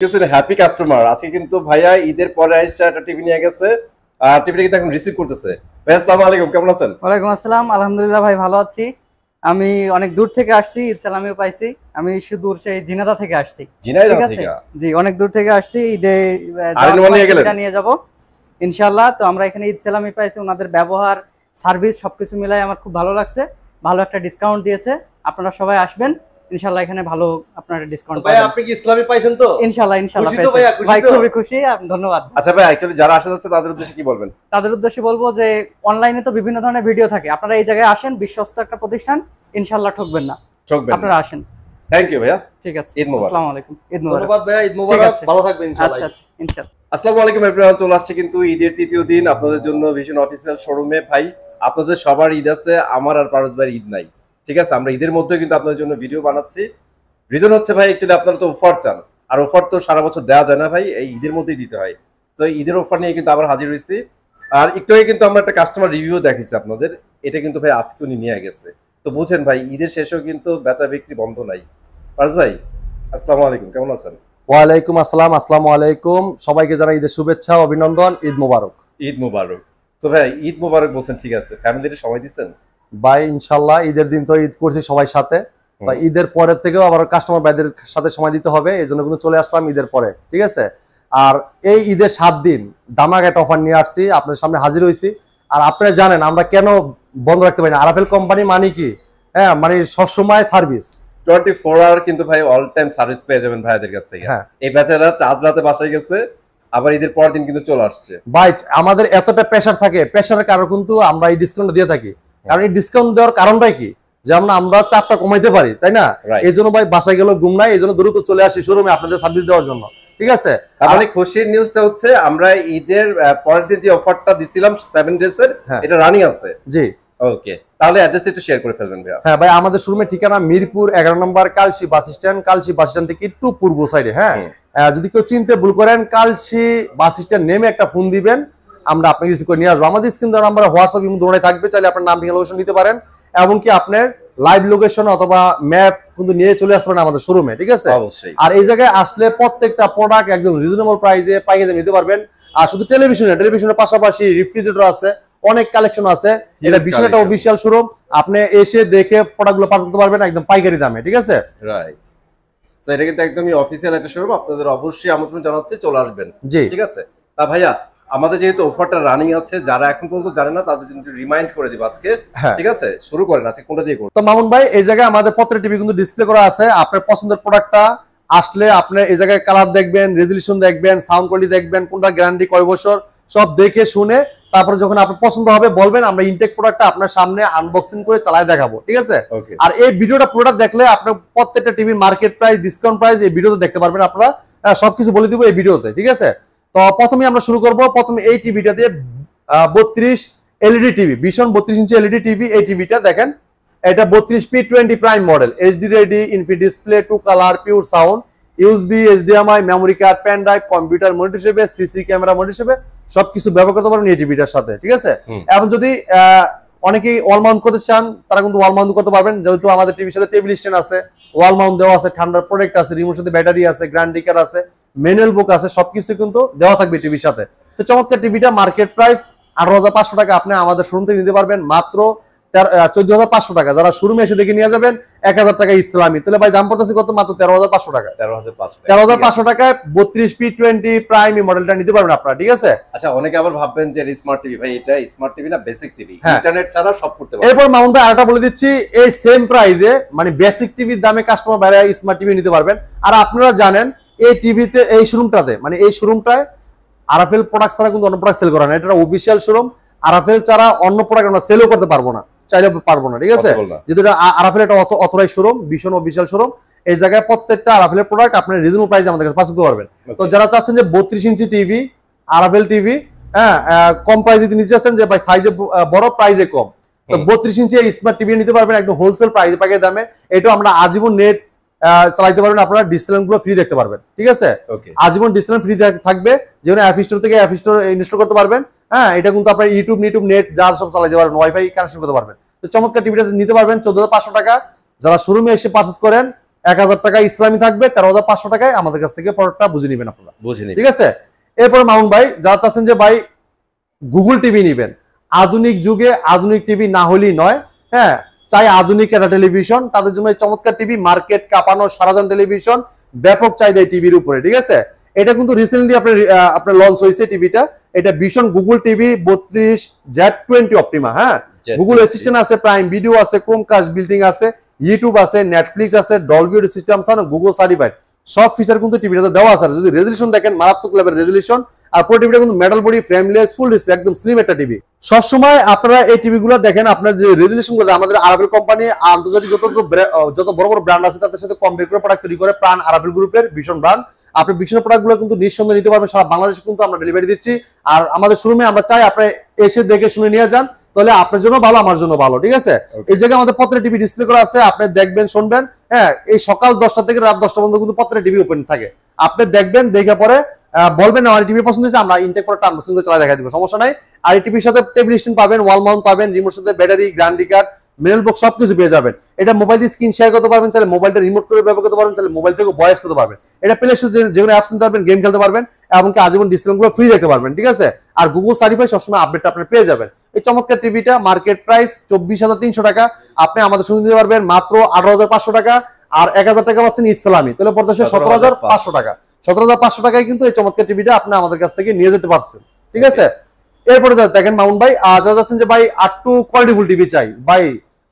Happy customer আজকে কিন্তু ভাইয়া ঈদের পরে এসে একটা টিভি নিয়ে গেছে আর টিভিটা কিন্তু এখন রিসিভ করতেছে। ভাই আসসালামু আলাইকুম, কেমন আছেন? ওয়ালাইকুম আসসালাম, আলহামদুলিল্লাহ ভাই ভালো আছি। আমি অনেক দূর থেকে আসছি, ঈদ সালামিও পাইছি। আমি সুদূর সেই ঝিনাইদহ থেকে আসছি। ঝিনাইদহ ঠিক আছে, থেকে? জি অনেক দূর থেকে আসছি। ঈদে নিয়ে যাব ইনশাআল্লাহ। তো আমরা এখানে ঈদ সালামি পাইছি, ওনাদের ব্যবহার সার্ভিস সবকিছু মিলাই আমার খুব ভালো লাগছে। ভালো একটা ডিসকাউন্ট দিয়েছে, আপনারা সবাই আসবেন ইনশাআল্লাহ। এখানে ভালো আপনারা ডিসকাউন্ট পাবেন। ভাই আপনি কি ইসলামি পাইছেন তো? ইনশাআল্লাহ ইনশাআল্লাহ খুশি তো ভাইয়া? ভাই খুবই খুশি, ধন্যবাদ। আচ্ছা ভাই, অ্যাকচুয়ালি যারা আসতে যাচ্ছে তাদের উদ্দেশ্যে কি বলবেন? তাদের উদ্দেশ্যে বলবো যে অনলাইনে তো বিভিন্ন ধরনের ভিডিও থাকে, আপনারা এই জায়গায় আসেন, বিশ্বস্ত একটা প্রতিষ্ঠান, ইনশাআল্লাহ ঠকবেন না, আপনারা আসেন। থ্যাংক ইউ ভাইয়া, ঠিক আছে, ঈদ মোবারক। আসসালামু আলাইকুম, ঈদ মোবারক। ধন্যবাদ ভাইয়া, ঈদ মোবারক, ভালো থাকবেন ইনশাআল্লাহ। আচ্ছা ইনশাআল্লাহ। আসসালামু আলাইকুম এভরিওয়ান, চলে আসছে কিন্তু ঈদের তৃতীয় দিন আপনাদের জন্য ভিশন অফিসিয়াল শোরুমে। ভাই আপনাদের সবার ঈদ আছে, আমার আর পারস ভাইয়ের ঈদ নাই। ঠিক আছে, আমরা ঈদের মধ্যে কিন্তু আপনাদের জন্য ভিডিও বানাচ্ছি। রিজন হচ্ছে ভাই, অ্যাকচুয়ালি আপনারা তো অফার চান, আর অফার তো সারা বছর দেওয়া যায় না ভাই, এই ঈদের মধ্যেই দিতে হয়। তো ঈদের অফার নিয়ে কিন্তু আবার হাজির হয়েছি। আর একটু আগে কিন্তু আমরা একটা কাস্টমার রিভিউ দেখেছি আপনাদের, এটা কিন্তু ভাই আজকে উনি নিয়ে গেছে। তো বুঝেন ভাই, ঈদের শেষেও কিন্তু বেচা বিক্রি বন্ধ নাই। পারস ভাই আসসালামু আলাইকুম, কেমন আছেন? ওয়ালাইকুম আসসালাম, আসসালামু আলাইকুম। সবাইকে জানাই ঈদের শুভেচ্ছা, অভিনন্দন, ঈদ মোবারক। ঈদ মোবারক। তো ভাই ঈদ মোবারক বলছেন, ঠিক আছে, ফ্যামিলির সময় দিচ্ছেন ভাই? ইনশাল্লাহ ঈদের দিন তো ঈদ করছি সবাই সাথে, তো ঈদের পরের থেকেও আবার কাস্টমার ভাইদের সাথে সময় দিতে হবে, এই জন্য কিন্তু চলে আসলাম ঈদের পরে। ঠিক আছে, আর এই ঈদের 7 দিন দামাক একটা অফার নিয়ে আসছি, আপনাদের সামনে হাজির হয়েছি। আর আপনারা জানেন আমরা কেন বন্ধ রাখতে পারি না, আরাফেল কোম্পানি মানে কি, হ্যাঁ মানে সবসময় সার্ভিস 24 আওয়ার কিন্তু ভাই অল টাইম সার্ভিস পেয়ে যাবেন ভাইদের কাছ থেকে। হ্যাঁ, এই বেচারা চাঁদ রাতে বাসায় গেছে, আবার ঈদের পরের দিন কিন্তু চলে আসছে। ভাই আমাদের এতটা প্রেসার থাকে, প্রেসারের কারণে কিন্তু আমরা এই ডিসকাউন্ট দিয়ে থাকি। কারণ এই ডিসকাউন্ট দেওয়ার কারণটাই কি, যেমন আমরা চাপটা কমাইতে পারি, তাই না? এই জন্য ভাই বাসায় গেল ঘুম নাই, এই জন্য দ্রুত চলে আসি শোরুমে আপনাদের সার্ভিস দেওয়ার জন্য। ঠিক আছে, তাহলে খুশির নিউজটা হচ্ছে আমরা ঈদের পরের দিন যে অফারটা দিছিলাম 7 ডেজ এর, এটা রানিং আছে। জি ওকে, তাহলে অ্যাড্রেসটা একটু শেয়ার করে ফেলবেন ভাই। হ্যাঁ ভাই, আমাদের শোরুমের ঠিকানা মিরপুর 11 নম্বর Kalshi bus stand. Kalshi bus stand থেকে একটু পূর্ব সাইডে। হ্যাঁ, যদি কেউ চিনতে ভুল করেন, কালশি বাস স্ট্যান্ড নেমে একটা ফোন দিবেন, আমরা আপনাকে রিসিভ করে নিয়ে আসবো। আমাদের স্ক্রিন দেওয়া নাম্বার হোয়াটসঅ্যাপ এবং দোকানে থাকবে, চাইলে আপনার নাম ঠিকানা লোকেশন দিতে পারেন, এবং কি আপনার লাইভ লোকেশন অথবা ম্যাপ কিন্তু নিয়ে চলে আসতে পারেন আমাদের শোরুমে। ঠিক আছে, আর এই জায়গায় আসলে প্রত্যেকটা প্রোডাক্ট একদম রিজনেবল প্রাইসে পাইকারি নিতে পারবেন। আর শুধু টেলিভিশনের পাশাপাশি রেফ্রিজারেটর আছে, অনেক কালেকশন আছে। এটা বিশাল একটা অফিসিয়াল শোরুম, আপনি এসে দেখে প্রোডাক্টগুলো পারচেজ করতে পারবেন একদম পাইকারি দামে। ঠিক আছে, রাইট। তো এটা কিন্তু একদমই অফিসিয়াল একটা শোরুম, আপনাদের অবশ্যই আমন্ত্রণ জানাচ্ছি, চলে আসবেন। জি ঠিক আছে। তা ভাইয়া, আমাদের যেহেতু অফারটা রানিং আছে, যারা এখন পর্যন্ত জানে না তাদের জন্য রিমাইন্ড করে দিব আজকে। ঠিক আছে, শুরু করেন, আজকে কোনটা দিয়ে করব? তো মামুন ভাই, এই জায়গায় আমাদের প্রত্যেকটা টিভি কিন্তু ডিসপ্লে করা আছে। আপনার পছন্দের প্রোডাক্টটা আসলে আপনি এই জায়গায় কালার দেখবেন, রেজলিউশন দেখবেন, সাউন্ড কোয়ালিটি দেখবেন, কোনটা গ্যারান্টি কয় বছর, সব দেখে শুনে তারপরে যখন আপনার পছন্দ হবে বলবেন, আমরা ইনটেক প্রোডাক্টটা আপনার সামনে আনবক্সিং করে চালায় দেখাবো। ঠিক আছে, আর এই ভিডিওটা পুরোটা দেখলে আপনার প্রত্যেকটা টিভির মার্কেট প্রাইস, ডিসকাউন্ট প্রাইস এই ভিডিওতে দেখতে পারবেন। আপনারা সবকিছু বলে দিব এই ভিডিওতে। ঠিক আছে, তো প্রথমে আমরা শুরু করব। প্রথমে এই টিভিটা দিয়ে 32 এলইডি টিভি, ভীষণ 32 ইঞ্চি এলইডি টিভি। এই টিভিটা দেখেন, এটা 32 P20 prime model, HD ready, Infi display, 2 colour, pure sound, USB, HDMI, memory card, pen drive, computer monitor হিসেবে, সিসি ক্যামেরা মনিটর হিসেবে সবকিছু ব্যবহার করতে পারবেন এই টিভিটার সাথে। ঠিক আছে, এখন যদি অনেকেই ওয়াল মাউন্ট করতে চান, তারা কিন্তু ওয়াল মাউন্ট করতে পারবেন, যেহেতু আমাদের টিভির সাথে টেবিল স্ট্যান্ড আছে, ওয়াল মাউন্ট দেওয়া আছে, ঠান্ডার প্রোডাক্ট আছে, রিমোট সাথে ব্যাটারি আছে, গ্যারান্টি কার্ড আছে, ম্যানুয়াল বুক আছে, সবকিছু কিন্তু দেওয়া থাকবে টিভির সাথে। তো চমৎকার টিভিটা মার্কেট প্রাইস 18,500 টাকা, আপনি আমাদের শোরুম থেকে নিতে পারবেন মাত্র 14,500 টাকা। যারা শোরুমে এসে দেখে নিয়ে যাবেন 1,000 টাকা ইসলামী, তাহলে ভাই দাম পড়তেছে কত? মাত্র 13,500 টাকা। 13,500 টাকায় 32 P20 প্রাইম মডেলটা নিতে পারবেন আপনারা। ঠিক আছে, আচ্ছা, অনেকে আবার ভাববেন যে স্মার্ট টিভি, ভাই এটা স্মার্ট টিভি না, বেসিক টিভি, ইন্টারনেট ছাড়া সব করতে পারবেন। এরপর মামুন ভাই আরেকটা বলে দিচ্ছি, এই সেম প্রাইসে মানে বেসিক টিভির দামে কাস্টমার বাইরে স্মার্ট টিভি নিতে পারবেন। আর আপনারা জানেন এই টিভিতে, এই শোরুমটাতে, মানে এই শোরুমটায় আরাফেল প্রোডাক্ট ছাড়া কিন্তু অন্য প্রোডাক্ট সেল করে না। এটা অফিসিয়াল শোরুম, আরাফেল ছাড়া অন্য প্রোডাক্ট আমরা সেলও করতে পারবো না, চাইলে পারবো না। ঠিক আছে, যেহেতু এটা আরাফেল একটা অথরাইজড শোরুম, ভীষণ অফিসিয়াল শোরুম, এই জায়গায় প্রত্যেকটা আরাফেলের প্রোডাক্ট আপনি রিজনেবল প্রাইসে আমাদের কাছে পারচেজ করতে পারবেন। তো যারা চাচ্ছেন যে 32 ইঞ্চি টিভি, আরাফেল টিভি, হ্যাঁ কম প্রাইসে নিতে চাচ্ছেন, যে ভাই সাইজে বড়, প্রাইসে কম, তো 32 ইঞ্চি স্মার্ট টিভি নিতে পারবেন একদম হোলসেল প্রাইসে, পাইকারি দামে। এটা আমরা আজীবন নেট চালাইতে পারবেন, আপনারা ডিসপ্লে গুলো ফ্রি দেখতে পারবেন। ঠিক আছে, আজীবন ডিসপ্লে ফ্রি থাকবে, যেমন অ্যাপ স্টোর থেকে অ্যাপ স্টোর ইনস্টল করতে পারবেন। হ্যাঁ, এটা কিন্তু আপনার ইউটিউব নেট যা সব চালাইতে পারবেন, ওয়াইফাই কানেকশন করতে পারবেন। তো চমৎকার টিভিটা নিতে পারবেন 14,500 টাকা। যারা শোরুমে এসে পারচেজ করেন 1000 টাকা ইসলামী থাকবে, 13,500 টাকায় আমাদের কাছ থেকে প্রোডাক্টটা বুঝে নেবেন আপনারা, বুঝে নিন। ঠিক আছে। এরপর মামুন ভাই যারা চাচ্ছেন যে ভাই গুগল টিভি নেবেন, আধুনিক যুগে আধুনিক টিভি না হলেই নয়, হ্যাঁ, চাই আধুনিক একটা টেলিভিশন, তাদের জন্য এই চমৎকার টিভি, মার্কেট কাঁপানো সারাজান টেলিভিশন, ব্যাপক চাহিদা এই টিভির উপরে, ঠিক আছে। এটা কিন্তু রিসেন্টলি আপনার লঞ্চ হয়েছে টিভিটা, এটা ভীষণ গুগল টিভি 32Z20 অপটিমা, হ্যাঁ, গুগল অ্যাসিস্ট্যান্ট আছে, প্রাইম ভিডিও আছে, ক্রোমকাস্ট বিল্ডিং আছে, ইউটিউব আছে, নেটফ্লিক্স আছে, ডলবি অডিও সিস্টেম আছে, গুগল সার্টিফাইড, সব ফিচার কিন্তু টিভিটাতে দেওয়া আছে। যদি রেজলিউশন দেখেন মারাত্মক লেভেলের রেজলিউশন, আর পুরো টিভিটা কিন্তু metal body, frameless, full display, একদম স্লিম একটা টিভি। সবসময় আপনারা এই টিভিগুলো দেখেন, আপনার যে রেজলিউশন গুলো আমাদের আরাভেল কোম্পানি আন্তর্জাতিক যত বড় বড় ব্র্যান্ড আছে তাদের সাথে কম্পেয়ার করে প্রোডাক্ট তৈরি করে প্রাণ আরাভেল গ্রুপের ভীষণ ব্র্যান্ড। আপনি ভীষণ প্রোডাক্ট গুলো কিন্তু নিঃসন্দেহে নিতে পারবেন, সারা বাংলাদেশে কিন্তু আমরা ডেলিভারি দিচ্ছি। আর আমাদের শোরুমে আমরা চাই আপনি এসে দেখে শুনে নিয়ে যান, তাহলে আপনার জন্য ভালো, আমার জন্য ভালো, ঠিক আছে। এই জায়গায় আমাদের পত্রের টিভি ডিসপ্লে করা আছে, আপনি দেখবেন শুনবেন, হ্যাঁ, এই সকাল 10টা থেকে রাত 10টা পর্যন্ত কিন্তু পত্রের টিভি ওপেন থাকে। আপনি দেখবেন, দেখে পরে বলবেন আমার টিভি পছন্দ হয়েছে, আমরা ইনটেক প্রোডাক্ট আনবক্সিং করে চালা দেখা দিব, সমস্যা নাই। আর এই টিভির সাথে টেবিল স্ট্যান্ড পাবেন, ওয়াল মাউন্ট পাবেন, রিমোট সাথে battery, guarantee card, mail box সবকিছু পেয়ে যাবেন। এটা মোবাইল দিয়ে স্ক্রিন শেয়ার করতে পারবেন, চাইলে মোবাইলটা রিমোট করে ব্যবহার করতে পারবেন, চাইলে মোবাইল থেকে ভয়েস করতে পারবেন। এটা প্লে স্টোর যেগুলো অ্যাপস কিনতে পারবেন, গেম খেলতে পারবেন, এমনকি আজীবন ডিসপ্লে গুলো ফ্রি দেখতে পারবেন, ঠিক আছে। আর গুগল সার্টিফাই সবসময় আপডেট আপনি পেয়ে যাবেন। এই চমৎকার টিভিটা মার্কেট প্রাইস 24,300 টাকা, আপনি আমাদের সঙ্গে নিতে পারবেন মাত্র 18,500 টাকা, আর 1000 টাকা পাচ্ছেন ইসলামী, তাহলে পড়তেছে 17,500 টাকা। 17,500 টাকায় কিন্তু এই চমৎকার টিভিটা আপনি আমাদের কাছ থেকে নিয়ে যেতে পারছেন, ঠিক আছে। এরপরে দেখেন মামুন ভাই, যা যাচ্ছেন যে ভাই একটু কোয়ালিটিফুল টিভি চাই ভাই,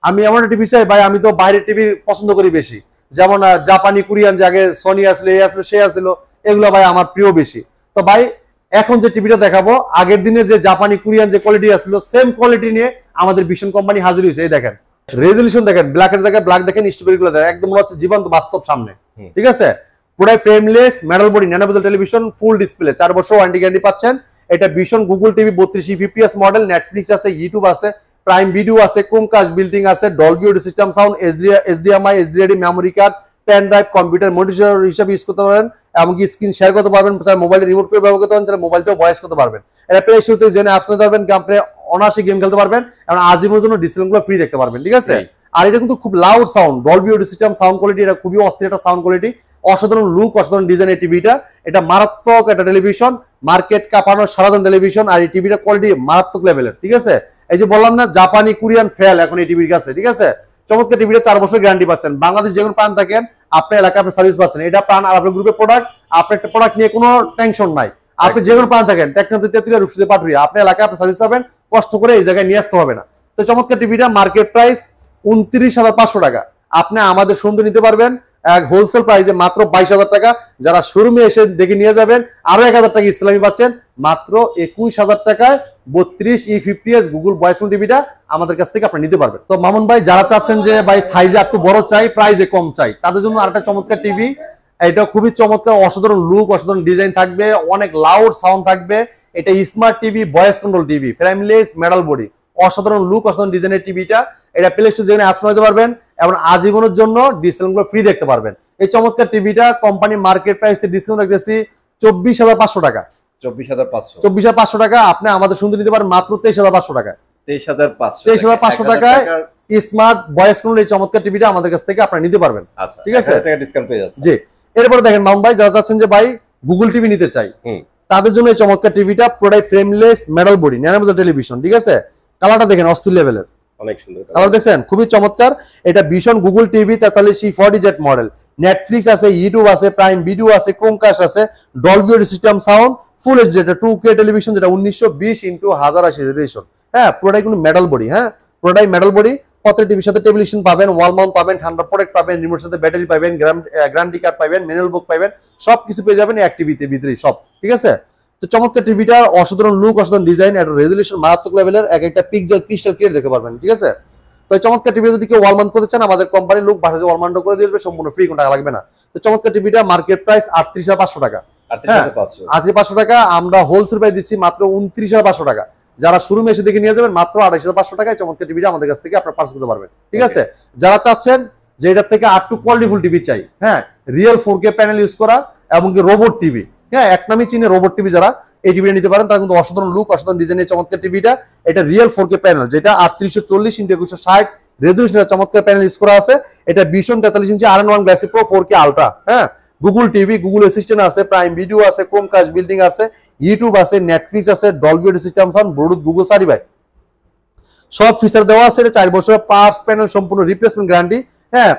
আমি এমন একটা টিভি চাই ভাই, আমি তো বাইরের টিভি পছন্দ করি বেশি, যেমন জাপানি, কোরিয়ান, যে আগে সোনি আসলে, এ আসলে, সে আসলো, এগুলো ভাই আমার প্রিয় বেশি। তো ভাই এখন যে টিভিটা দেখাবো, আগের দিনের যে জাপানি, কোরিয়ান যে কোয়ালিটি আসলো, সেম কোয়ালিটি নিয়ে আমাদের ভীষণ কোম্পানি হাজির হয়েছে। এই দেখেন রেজলিউশন দেখেন, ব্ল্যাকের জায়গায় ব্ল্যাক দেখেন, স্ট্রবেরি গুলো দেখেন, একদম মনে হচ্ছে জীবন্ত বাস্তব সামনে, ঠিক আছে। পুরাই frameless, metal body, nano bezel television, full display, 4 বছর ওয়ারেন্টি গ্যারান্টি পাচ্ছেন। এটা ভীষণ Google TV 32E50s model, Netflix আছে, ইউটিউব আছে, প্রাইম ভিডিও আছে, ক্রোমকাস্ট বিল্ডিং আছে, Dolby audio system sound, HDMI, HDD memory card, pen drive, computer monitor হিসেবে use করতে পারবেন, এমনকি স্ক্রিন শেয়ার করতে পারবেন, মোবাইল রিমোট করে ব্যবহার করতে পারবেন, চাইলে মোবাইল থেকেও ভয়েস করতে পারবেন। এটা প্লে স্টোর থেকে জেনে অ্যাপস নিতে পারবেন, আপনি অনায়াসে গেম খেলতে পারবেন, এবং আজীবনের জন্য ডিসপ্লে গুলো ফ্রি দেখতে পারবেন, ঠিক আছে। আর এটা কিন্তু খুব loud sound, Dolby audio system sound quality, এটা খুবই অস্থির একটা সাউন্ড কোয়ালিটি, অসাধারণ লুক, অসাধারণ ডিজাইন এই টিভিটা। এটা মারাত্মক একটা টেলিভিশন, মার্কেট কাঁপানো সারাজন টেলিভিশন, আর এই টিভিটা কোয়ালিটি মারাত্মক লেভেলের, ঠিক আছে। এই যে বললাম না জাপানি, কোরিয়ান ফেল এখন এই টিভির কাছে, ঠিক আছে। চমৎকার টিভিটা 4 বছর গ্যারান্টি পাচ্ছেন, বাংলাদেশ যে কোনো প্রান্ত থাকেন আপনার এলাকায় আপনি সার্ভিস পাচ্ছেন। এটা প্রাণ আরাভেল গ্রুপের প্রোডাক্ট, আপনার একটা প্রোডাক্ট নিয়ে কোনো টেনশন নাই, আপনি যে কোনো প্রান্ত থাকেন, টেকনাফ, তেতুলিয়া, রূপসী, পাটুরিয়া, আপনার এলাকায় আপনি সার্ভিস পাবেন, কষ্ট করে এই জায়গায় নিয়ে আসতে হবে না। তো চমৎকার টিভিটা মার্কেট প্রাইস 29,500 টাকা, আপনি আমাদের শোরুমে নিতে পারবেন এক হোলসেল প্রাইসে মাত্র 22,000 টাকা। যারা শোরুমে এসে দেখে নিয়ে যাবেন আরো 1,000 টাকা ইসলামী পাচ্ছেন, মাত্র 21,000 টাকায় 32E50s গুগল ভয়েস টিভিটা আমাদের কাছ থেকে আপনি নিতে পারবেন। তো মামুন ভাই যারা চাচ্ছেন যে ভাই সাইজে একটু বড় চাই, প্রাইসে কম চাই, তাদের জন্য আরেকটা চমৎকার টিভি, এটা খুবই চমৎকার, অসাধারণ লুক, অসাধারণ ডিজাইন থাকবে, অনেক লাউড সাউন্ড থাকবে। এটা smart TV, voice control TV, frameless, metal body, অসাধারণ লুক, অসাধারণ ডিজাইনের টিভিটা। এটা প্লে স্টোর যেখানে অ্যাপস নিতে পারবেন, এবং আজীবনের জন্য ডিসপ্লে গুলো ফ্রি দেখতে পারবেন। এই চমৎকার টিভিটা কোম্পানি মার্কেট প্রাইস থেকে ডিসকাউন্ট রাখতেছি 24,500 টাকা। 24,500 টাকা আপনি আমাদের শুনতে নিতে পারেন মাত্র 23,500 টাকা। 23,500 টাকায় স্মার্ট ভয়েস কন্ট্রোল এই চমৎকার টিভিটা আমাদের কাছ থেকে আপনি নিতে পারবেন, ঠিক আছে। ডিসকাউন্ট পেয়ে যাচ্ছে। জি, এরপরে দেখেন মামুন ভাই যারা চাচ্ছেন যে ভাই গুগল টিভি নিতে চাই, তাদের জন্য এই চমৎকার টিভিটা পুরোটাই frameless, metal body, nano bezel television, ঠিক আছে। কালারটা দেখেন অস্থির লেভেলের, অনেক সুন্দর কালার দেখছেন, খুবই চমৎকার। এটা ভীষণ Google TV 43E40Z model, Netflix আছে, ইউটিউব আছে, প্রাইম ভিডিও আছে, ক্রোমকাস্ট আছে, Dolby audio system sound, full HD, এটা 2K টেলিভিশন, যেটা 1920x1080 রেজোলিউশন, হ্যাঁ, পুরোটাই কিন্তু মেটাল বডি, হ্যাঁ, পুরোটাই মেটাল বডি। প্রত্যেক টিভির সাথে টেলিভিশন পাবেন, ওয়াল মাউন্ট পাবেন, ঠান্ডা প্রোডাক্ট পাবেন, রিমোট সাথে ব্যাটারি পাবেন, গ্যারান্টি কার্ড পাবেন, ম্যানুয়াল বুক পাবেন, সবকিছু পেয়ে যাবেন এক টিভিতে ভিতরেই সব, ঠিক আছে। তো চমৎকার টিভিটার অসাধারণ লুক, অসাধারণ ডিজাইন, একটা রেজোলিউশন মারাত্মক লেভেলের, একটা পিক্সেল ক্রিস্টাল ক্লিয়ার দেখতে পারবেন, ঠিক আছে। তো চমৎকার টিভি যদি কেউ ওয়াল মাউন্ট করতে চান, আমাদের কোম্পানির লোক বাসায় ওয়াল মাউন্ট করে দিয়ে দেবে, সম্পূর্ণ ফ্রি, কোনো টাকা লাগবে না। তো চমৎকার টিভিটা মার্কেট প্রাইস 38,500 টাকা, 38,500 টাকা, আমরা হোলসেল প্রাইস দিচ্ছি মাত্র 29,500 টাকা। যারা শোরুমে এসে দেখে নিয়ে যাবেন মাত্র 28,500 টাকায় চমৎকার টিভিটা আমাদের কাছ থেকে আপনারা পারচেজ করতে পারবেন, ঠিক আছে। যারা চাচ্ছেন যে এটার থেকে আরটু কোয়ালিটিফুল টিভি চাই, হ্যাঁ, রিয়েল 4K প্যানেল ইউজ করা, এবং কি রোবট টিভি, হ্যাঁ, এক নামই চিনে রোবট টিভি, যারা এই টিভিটা নিতে পারেন তারা কিন্তু অসাধারণ লুক, অসাধারণ ডিজাইনের চমৎকার টিভিটা। এটা রিয়েল 4K প্যানেল, যেটা 3840x2160 রেজলিউশনের চমৎকার প্যানেল ইউজ করা আছে। এটা ভীষণ 43 ইঞ্চি RN1 Galaxy Pro 4K ultra. হ্যাঁ, গুগল টিভি, গুগল অ্যাসিস্ট্যান্ট আছে, প্রাইম ভিডিও আছে, ক্রোমকাস্ট বিল্ডিং আছে, ইউটিউব আছে, নেটফ্লিক্স আছে, Dolby audio system sound, Bluetooth, Google certified সব ফিচার দেওয়া আছে। এটা 4 বছরের পার্টস প্যানেল সম্পূর্ণ রিপ্লেসমেন্ট গ্যারান্টি। হ্যাঁ,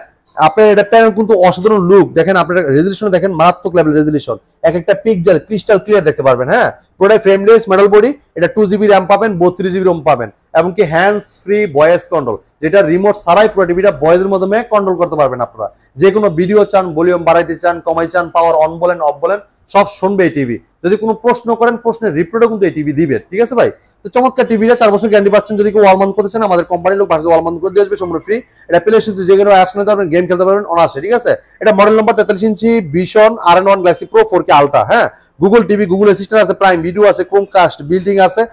আপনার এটা প্যানেল কিন্তু অসাধারণ লুক দেখেন, আপনার রেজলিউশন দেখেন, মারাত্মক লেভেল রেজলিউশন, এক একটা পিক্সেল ক্রিস্টাল ক্লিয়ার দেখতে পারবেন। হ্যাঁ, পুরোটাই ফ্রেমলেস মেটাল বডি। এটা 2GB র্যাম পাবেন, 32GB রোম পাবেন, এমনকি হ্যান্ডস ফ্রি ভয়েস কন্ট্রোল, যেটা রিমোট ছাড়াই পুরো টিভিটা ভয়েসের মাধ্যমে কন্ট্রোল করতে পারবেন। আপনারা যে কোনো ভিডিও চান, ভলিউম বাড়াইতে চান, কমাই চান, পাওয়ার অন বলেন অফ বলেন সব শুনবে এই টিভি। যদি কোনো প্রশ্ন করেন, প্রশ্নের রিপ্লাইও কিন্তু এই টিভি দিবে। ঠিক আছে ভাই? তো চমৎকার টিভিটা 4 বছর গ্যারান্টি পাচ্ছেন। যদি কেউ ওয়ালমাউন্ট করতে চান, আমাদের কোম্পানির লোক ভার্সে ওয়ালমাউন্ট করে দিয়ে আসবে সম্পূর্ণ ফ্রি। এটা প্লে স্টোরে যে কোনো অ্যাপস নিতে পারবেন, গেম খেলতে পারবেন অনায়াসে। ঠিক আছে? এটা model number 43 inch Vision RN1 Galaxy Pro 4K ultra. হ্যাঁ, গুগল টিভি, গুগল অ্যাসিস্ট্যান্ট আছে, প্রাইম ভিডিও আছে, ক্রোমকাস্ট বিল্ডিং আছে,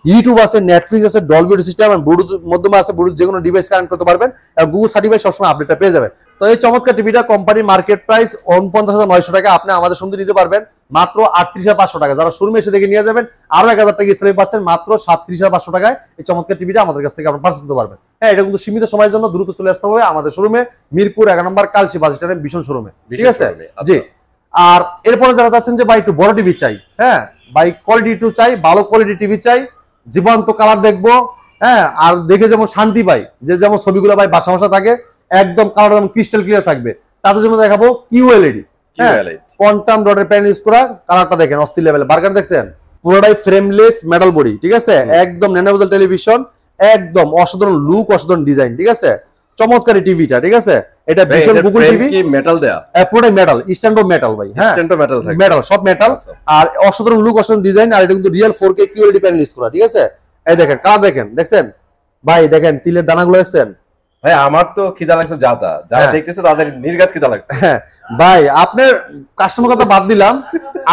ইউটিউব আছে, নেটফ্লিক্স আছে, ডলবি অডিও সিস্টেম এবং ব্লুটুথ মাধ্যমে আছে, ব্লুটুথ যে কোনো ডিভাইস কানেক্ট করতে পারবেন এবং গুগল সার্টিফাইড সবসময় আপডেটটা পেয়ে যাবেন। তো এই চমৎকার টিভিটা কোম্পানির মার্কেট প্রাইস 49,900 টাকা, আপনি আমাদের সঙ্গে নিতে পারবেন মাত্র 38,500 টাকা। যারা শোরুমে এসে দেখে নিয়ে যাবেন আরো 1,000 টাকা ইসলামী পাচ্ছেন মাত্র 37,500 টাকায়। এই চমৎকার টিভিটা আমাদের কাছ থেকে আপনি পারচেজ করতে পারবেন। হ্যাঁ, এটা কিন্তু সীমিত সময়ের জন্য, দ্রুত চলে আসতে হবে আমাদের শোরুমে, মিরপুর 11 নম্বর কালসি বাস স্ট্যান্ডে ভীষণ শোরুমে। ঠিক আছে জি। আর এরপরে যারা চাচ্ছেন যে ভাই একটু বড় টিভি চাই, হ্যাঁ ভাই কোয়ালিটি একটু চাই, ভালো কোয়ালিটি টিভি চাই, জীবন্ত কালার দেখবো, হ্যাঁ আর দেখে যেমন শান্তি পাই, যে যেমন ছবিগুলো ভাই বাসা বাসা থাকে, একদম কালার যেমন ক্রিস্টাল ক্লিয়ার থাকবে, তাদের জন্য দেখাবো QLED। কোয়ান্টাম ডটের প্যানেল ইউজ করা, কালারটা দেখেন অস্থির লেভেল। বার্গার দেখছেন, পুরোটাই ফ্রেমলেস মেটাল বডি। ঠিক আছে? একদম ন্যানোভেজেল টেলিভিশন, একদম অসাধারণ লুক, অসাধারণ ডিজাইন। ঠিক আছে? চমৎকারী টিভিটা। ঠিক আছে? এটা ভীষণ গুগল টিভি, কি মেটাল দেয়া, পুরোটাই মেটাল, স্ট্যান্ডার্ড মেটাল ভাই। হ্যাঁ, স্ট্যান্ডার্ড মেটাল থাকে, মেটাল সব মেটাল। আর অসাধারণ লুক, অসাধারণ ডিজাইন। আর এটা কিন্তু real 4K QLED panel use করা। ঠিক আছে? এই দেখেন কালার দেখেন, দেখছেন ভাই, দেখেন তিলের দানাগুলো দেখছেন ভাই? আমার তো খিদা লাগছে, যারা দেখতেছে তাদের নির্ঘাত খিদা লাগছে। হ্যাঁ ভাই, আপনার কাস্টমার কথা বাদ দিলাম,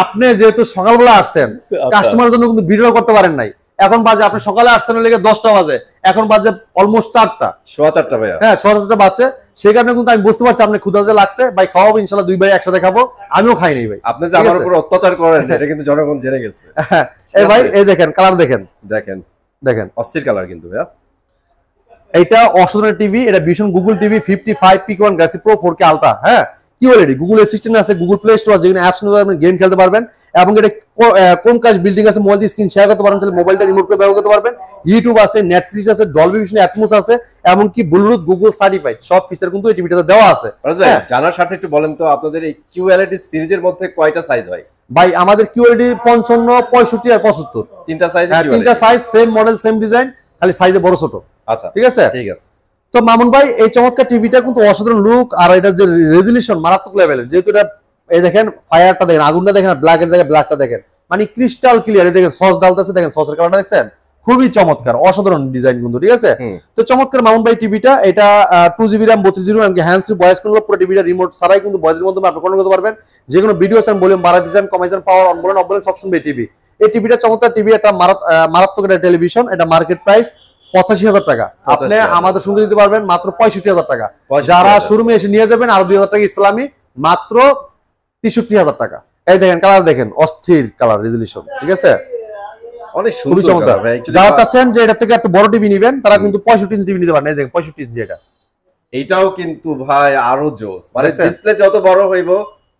আপনি যেহেতু সকালবেলা আসছেন, কাস্টমারের জন্য কিন্তু ভিডিও করতে পারেন নাই। এখন বাজে, আপনি সকালে আসছেন লেগে 10টা বাজে, এখন বাজে অলমোস্ট 4টা, 4:15 ভাইয়া। হ্যাঁ, 4:15 বাজে। সেই কারণে কিন্তু আমি বুঝতে পারছি আপনি ক্ষুধা যে লাগছে। ভাই খাওয়াবো ইনশাল্লাহ, 2 ভাই একসাথে খাবো, আমিও খাই নাই ভাই। আপনি যে আমার উপর অত্যাচার করেন এটা কিন্তু জনগণ জেনে গেছে। এই ভাই, এই দেখেন কালার দেখেন, দেখেন দেখেন অস্থির কালার কিন্তু ভাইয়া। এটা অসাধারণ টিভি। এটা ভীষণ গুগল টিভি 55 পিক1 গ্যালাক্সি প্রো 4K আলট্রা। হ্যাঁ, QLED, গুগল অ্যাসিস্ট্যান্ট আছে, গুগল প্লে স্টোর আছে, যেখানে অ্যাপস নিতে পারবেন, গেম খেলতে পারবেন, এবং এটা ক্রোমকাস্ট বিল্ডিং আছে, মোবাইল দিয়ে স্ক্রিন শেয়ার করতে পারবেন, তাহলে মোবাইলটা রিমোট করে ব্যবহার করতে পারবেন, ইউটিউব আছে, নেটফ্লিক্স আছে, ডলবি ভিশন অ্যাটমস আছে, এমনকি ব্লুটুথ, গুগল সার্টিফাইড সব ফিচার কিন্তু এই টিভিটাতে দেওয়া আছে। জানার সাথে একটু বলেন তো, আপনাদের এই QLED সিরিজের মধ্যে কয়টা সাইজ হয়? ভাই আমাদের QLED 55, 65 আর 75 তিনটা সাইজ। তিনটা size, same model, same design, খালি সাইজে বড় ছোট। আচ্ছা, ঠিক আছে? ঠিক আছে। তো মামুন ভাই, এই চমৎকার টিভিটা কিন্তু অসাধারণ লুক, আর এটা যে রেজলিউশন মারাত্মক লেভেলের। যেহেতু এটা, এই দেখেন ফায়ারটা দেখেন, আগুনটা দেখেন, ব্ল্যাকের জায়গায় ব্ল্যাকটা দেখেন, মানে ক্রিস্টাল ক্লিয়ার। দেখেন সস ডালতেছে, দেখেন সসের কালারটা দেখছেন, খুবই চমৎকার, অসাধারণ ডিজাইন কিন্তু। ঠিক আছে? তো চমৎকার মামুন ভাই টিভিটা। এটা 2GB র্যাম, 32GB এমনকি হ্যান্ডস ফ্রি ভয়েস কন্ট্রোল, পুরো টিভিটা রিমোট ছাড়াই কিন্তু ভয়েসের মাধ্যমে আপনি কন্ট্রোল করতে পারবেন। যে কোনো ভিডিও চান, ভলিউম বাড়াতে চান, কমাই চান, পাওয়ার অন বলেন অফ বলেন সব শুনবে টিভি। এই টিভিটা চমৎকার টিভি, একটা মারাত্মক একটা টেলিভিশন। এটা মার্কেট প্রাইস 85,000 টাকা, আপনি আমাদের সঙ্গে নিতে পারবেন মাত্র 65,000 টাকা। যারা শোরুমে এসে নিয়ে যাবেন আরো 2,000 টাকা ইসলামী, মাত্র 63,000 টাকা। এই দেখেন কালার দেখেন, অস্থির কালার রেজলিউশন। ঠিক আছে? অনেক খুবই চমৎকার। যারা চাচ্ছেন যে এটা থেকে একটা বড় টিভি নেবেন, তারা কিন্তু 65 ইঞ্চি টিভি নিতে পারেন। এই দেখেন 65 ইঞ্চি, এটা এইটাও কিন্তু ভাই আরো জোস, মানে ডিসপ্লে যত বড় হইব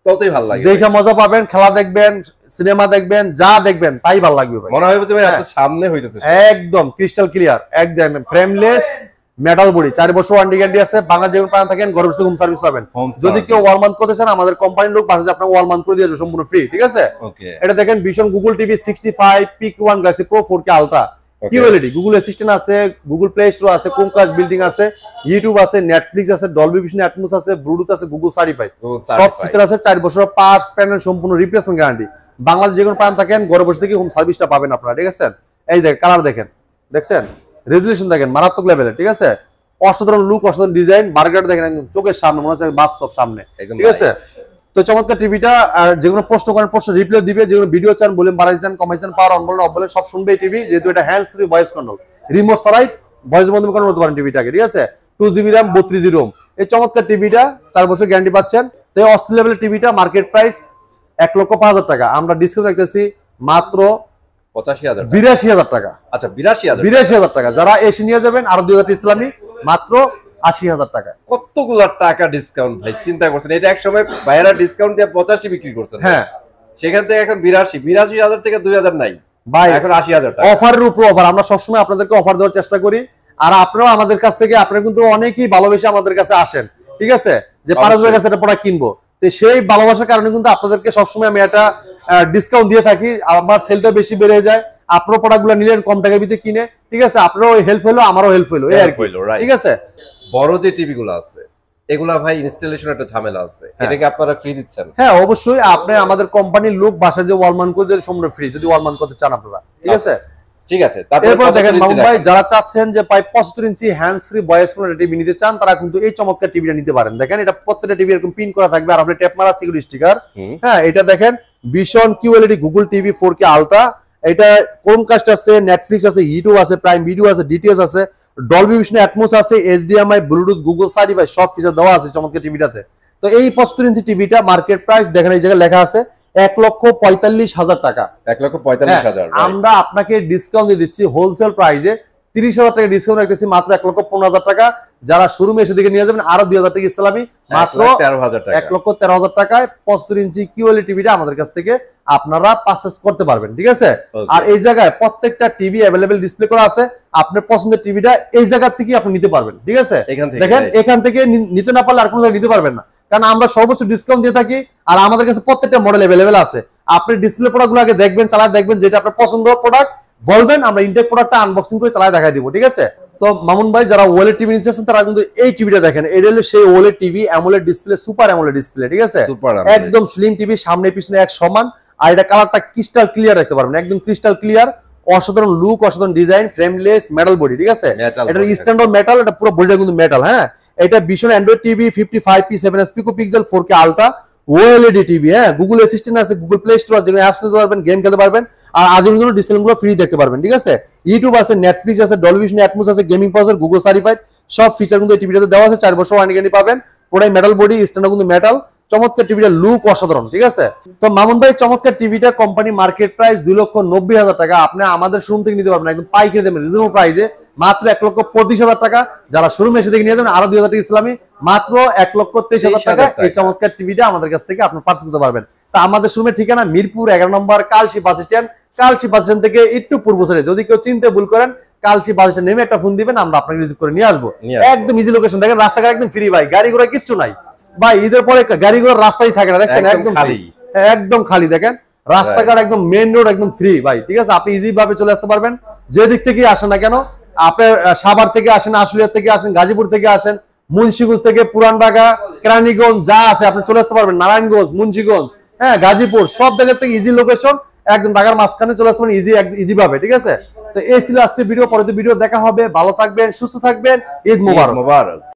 ততই ভালো লাগে, দেখে মজা পাবেন, খেলা দেখবেন, সিনেমা দেখবেন, যা দেখবেন তাই ভালো লাগবে ভাই। মনে হয় যে ভাই আপনার সামনে হইতেছে, একদম ক্রিস্টাল ক্লিয়ার, একদম ফ্রেমলেস মেটাল বডি, 4 বছর ওয়ারেন্টি গ্যারান্টি আছে। বাংলা যেমন পান থাকেন, ঘরে বসে হোম সার্ভিস পাবেন। যদি কেউ ওয়ালমাউন্ট করতে চান, আমাদের কোম্পানির লোক পাশে আপনাকে ওয়ালমাউন্ট করে দিয়ে যাবে সম্পূর্ণ ফ্রি। ঠিক আছে? ওকে। এটা দেখেন ভীষণ গুগল টিভি 65 পিক1 Galaxy Pro 4K ultra, QLED, Google Assistant আছে, গুগল প্লে স্টোর আছে, ক্রোমকাস্ট বিল্ডিং আছে, ইউটিউব আছে, নেটফ্লিক্স আছে, ডলবি ভিশন অ্যাটমস আছে, ব্লুটুথ আছে, গুগল সার্টিফাইড সব ফিচার আছে। 4 বছর পার্টস প্যানেল সম্পূর্ণ রিপ্লেসমেন্ট গ্যারান্টি। বাংলাদেশ যে কোনো প্রান্ত থাকেন, ঘরে বসে থেকে হোম সার্ভিসটা পাবেন আপনারা। ঠিক আছে? এই দেখেন কালার দেখেন, দেখছেন রেজলিউশন দেখেন, মারাত্মক লেভেলের। ঠিক আছে? অসাধারণ লুক, অসাধারণ ডিজাইন, বার্গার দেখেন একদম চোখের সামনে, মনে হচ্ছে বাস্তব সামনে। ঠিক আছে? তো চমৎকার টিভিটা। যে কোনো প্রশ্ন করেন, প্রশ্ন রিপ্লাই দিবে। যে কোনো ভিডিও চান, ভলিউম বাড়াইতে চান, কমাইতে চান, পাওয়ার অন বলেন অফ বলেন সব শুনবে এই টিভি। যেহেতু এটা hands free voice control, remote ছাড়াই ভয়েসের মাধ্যমে কন্ট্রোল করতে পারেন টিভিটাকে। ঠিক আছে? 2GB RAM, 32GB Rome. এই চমৎকার টিভিটা 4 বছর গ্যারান্টি পাচ্ছেন। তো এই অস্থির লেভেলের টিভিটা মার্কেট প্রাইস 1,05,000 টাকা, আমরা ডিসকাউন্ট রাখতেছি মাত্র 82,000 টাকা। আচ্ছা, 82,000 টাকা। যারা এসে নিয়ে যাবেন আরো 2,000 ইসলামী, মাত্র 80,000 টাকা। কতগুলা টাকা ডিসকাউন্ট ভাই, চিন্তা করছেন। এটা এক সময় ভাইয়েরা ডিসকাউন্ট দিয়ে 85 বিক্রি করছেন, হ্যাঁ সেখান থেকে এখন 82,000 থেকে 2,000 নাই ভাই, এখন 80,000 টাকা। অফারের উপর অফার, আমরা সবসময় আপনাদেরকে অফার দেওয়ার চেষ্টা করি। আর আপনারাও আমাদের কাছ থেকে, আপনারা কিন্তু অনেকেই ভালোবেসে আমাদের কাছে আসেন, ঠিক আছে, যে পারস ভাইয়ের কাছে একটা প্রোডাক্ট কিনবো। তো সেই ভালোবাসার কারণে কিন্তু আপনাদেরকে সবসময় আমি একটা ডিসকাউন্ট দিয়ে থাকি, আমার সেলটা বেশি বেড়ে যায়। আপনার প্রোডাক্টগুলো নিলেন কম টাকার ভিতরে কিনে, ঠিক আছে, আপনারও হেল্প হলো, আমারও হেল্প হলো, এই আর কি, ঠিক আছে। বড় যে টিভি গুলো আছে এগুলা ভাই ইনস্টলেশন একটা ঝামেলা আছে, এটাকে আপনারা ফ্রি দিচ্ছেন? হ্যাঁ অবশ্যই, আপনি আমাদের কোম্পানির লোক বাসায় যে ওয়ালমান করে দেন সম্পূর্ণ ফ্রি, যদি ওয়ালমান করতে চান আপনারা, ঠিক আছে। ঠিক আছে, এরপর দেখেন মামুন ভাই, যারা চাচ্ছেন যে প্রায় 75 inch hands free voice phone TV নিতে চান, তারা কিন্তু এই চমৎকার টিভিটা নিতে পারেন। দেখেন এটা প্রত্যেকটা টিভি এরকম পিন করা থাকবে, আর আপনি ট্যাপ মারা সিকিউরিটি স্টিকার। হ্যাঁ এটা দেখেন vision QLED Google TV 4K ultra, এটা ক্রোমকাস্ট আছে, নেটফ্লিক্স আছে, ইউটিউব আছে, প্রাইম ভিডিও আছে, ডিটিএস আছে, ডলবি ভিশন অ্যাটমস আছে, HDMI, ব্লুটুথ, গুগল সার্টিফাই, সব ফিচার দেওয়া আছে চমৎকার টিভিটাতে। তো এই 75 ইঞ্চি টিভিটা মার্কেট প্রাইস দেখেন এই জায়গায় লেখা আছে 1,45,000 টাকা। 1,45,000। আমরা আপনাকে ডিসকাউন্ট দিয়ে দিচ্ছি হোলসেল প্রাইসে 30,000 টাকা ডিসকাউন্ট রাখতেছি মাত্র 1,15,000 টাকা। যারা শোরুমে এসে দিকে নিয়ে যাবেন আরো 2,000 টাকা ইসলামী, মাত্র 1,13,000 টাকায় 75 ইঞ্চি QLED টিভিটা আমাদের কাছ থেকে আপনারা পারচেজ করতে পারবেন, ঠিক আছে। আর এই জায়গায় প্রত্যেকটা টিভি অ্যাভেলেবেল ডিসপ্লে করা আছে, আপনার পছন্দের টিভিটা এই জায়গা থেকে আপনি নিতে পারবেন, ঠিক আছে। দেখেন এখান থেকে নিতে না পারলে আর কোনো জায়গায় নিতে পারবেন না, কারণ আমরা সর্বোচ্চ ডিসকাউন্ট দিয়ে থাকি। আর আমাদের কাছে প্রত্যেকটা মডেল অ্যাভেলেবেল আছে। আপনি ডিসপ্লে প্রোডাক্টগুলো আগে দেখবেন, চালায় দেখবেন, যেটা আপনার পছন্দ প্রোডাক্ট বলবেন, আমরা ইনটেক প্রোডাক্টটা আনবক্সিং করে চালায় দেখাই দিব, ঠিক আছে। তো মামুন ভাই, যারা ওএলইডি টিভি নিচ্ছেন তারা কিন্তু এই টিভিটা দেখেন, এটা হলো সেই OLED TV, AMOLED display, super AMOLED display, ঠিক আছে, একদম স্লিম টিভি, সামনে পিছনে এক সমান। আর এটা কালারটা ক্রিস্টাল ক্লিয়ার দেখতে পারবেন, একদম ক্রিস্টাল ক্লিয়ার, অসাধারণ লুক, অসাধারণ ডিজাইন, ফ্রেমলেস মেটাল বডি, ঠিক আছে। এটা স্ট্যান্ড অফ মেটাল, এটা পুরো বডিটা কিন্তু মেটাল। হ্যাঁ এটা ভীষণ Android TV 55p 7s পিকোপিক্সেল 4K ultra OLED TV. হ্যাঁ গুগল অ্যাসিস্ট্যান্ট আছে, গুগল প্লে স্টোর আছে, যেখানে অ্যাপস নিতে পারবেন, গেম খেলতে পারবেন, আর আজীবন জন্য ডিসপ্লেগুলো ফ্রি দেখতে পারবেন, ঠিক আছে। ইউটিউব আছে, নেটফ্লিক্স আছে, ডলবি ভিশন অ্যাটমস আছে, গেমিং প্রসেসর, গুগল সার্টিফাইড, সব ফিচার কিন্তু এই টিভিটাতে দেওয়া আছে। 4 বছর ওয়ারেন্টি গ্যারান্টি পাবেন, পুরাই মেটাল বডি, স্ট্যান্ডও কিন্তু মেটাল, চমৎকার টিভিটা লুক অসাধারণ, ঠিক আছে। তো মামুন ভাই, চমৎকার টিভিটা কোম্পানি মার্কেট প্রাইস 2,90,000 টাকা, আপনি আমাদের শোরুম থেকে নিতে পারবেন একদম পাইকারি দামে রিজনেবল প্রাইসে মাত্র 1,25,000 টাকা। যারা শোরুমে এসে দেখে নিয়ে যাবেন আরো 2,000 টাকা ইসলামী, মাত্র 1,23,000 টাকা এই চমৎকার টিভিটা আমাদের কাছ থেকে আপনি পারচেজ করতে পারবেন। তা আমাদের শোরুমের ঠিকানা মিরপুর 11 নম্বর Kalshi bus stand. Kalshi bus stand থেকে একটু পূর্ব সাইডে, যদি কেউ চিনতে ভুল করেন কালশি বাস স্ট্যান্ড নেমে একটা ফোন দিবেন, আমরা আপনাকে রিসিভ করে নিয়ে আসবো। একদম ইজি লোকেশন, দেখেন রাস্তাঘাট একদম ফ্রি ভাই, গাড়ি ঘোড়া কিচ্ছু নাই ভাই। ঈদের পরে গাড়ি ঘোড়ার রাস্তাই থাকে না, দেখছেন একদম খালি, একদম খালি। দেখেন রাস্তাঘাট একদম মেইন রোড একদম ফ্রি ভাই, ঠিক আছে। আপনি ইজি ভাবে চলে আসতে পারবেন, যে দিক থেকে আসেন না কেন, আপনার সাভার থেকে আসেন, আশুলিয়া থেকে আসেন, গাজীপুর থেকে আসেন, মুন্সিগঞ্জ থেকে, পুরান ঢাকা, কেরানীগঞ্জ যা আছে আপনি চলে আসতে পারবেন, নারায়ণগঞ্জ, মুন্সিগঞ্জ, হ্যাঁ গাজীপুর, সব জায়গা থেকে ইজি লোকেশন, একদম ঢাকার মাঝখানে চলে আসতে পারেন ইজি ভাবে, ঠিক আছে। তো এই ছিল আজকে ভিডিও, পরবর্তী ভিডিও দেখা হবে, ভালো থাকবেন, সুস্থ থাকবেন, ঈদ মোবারক।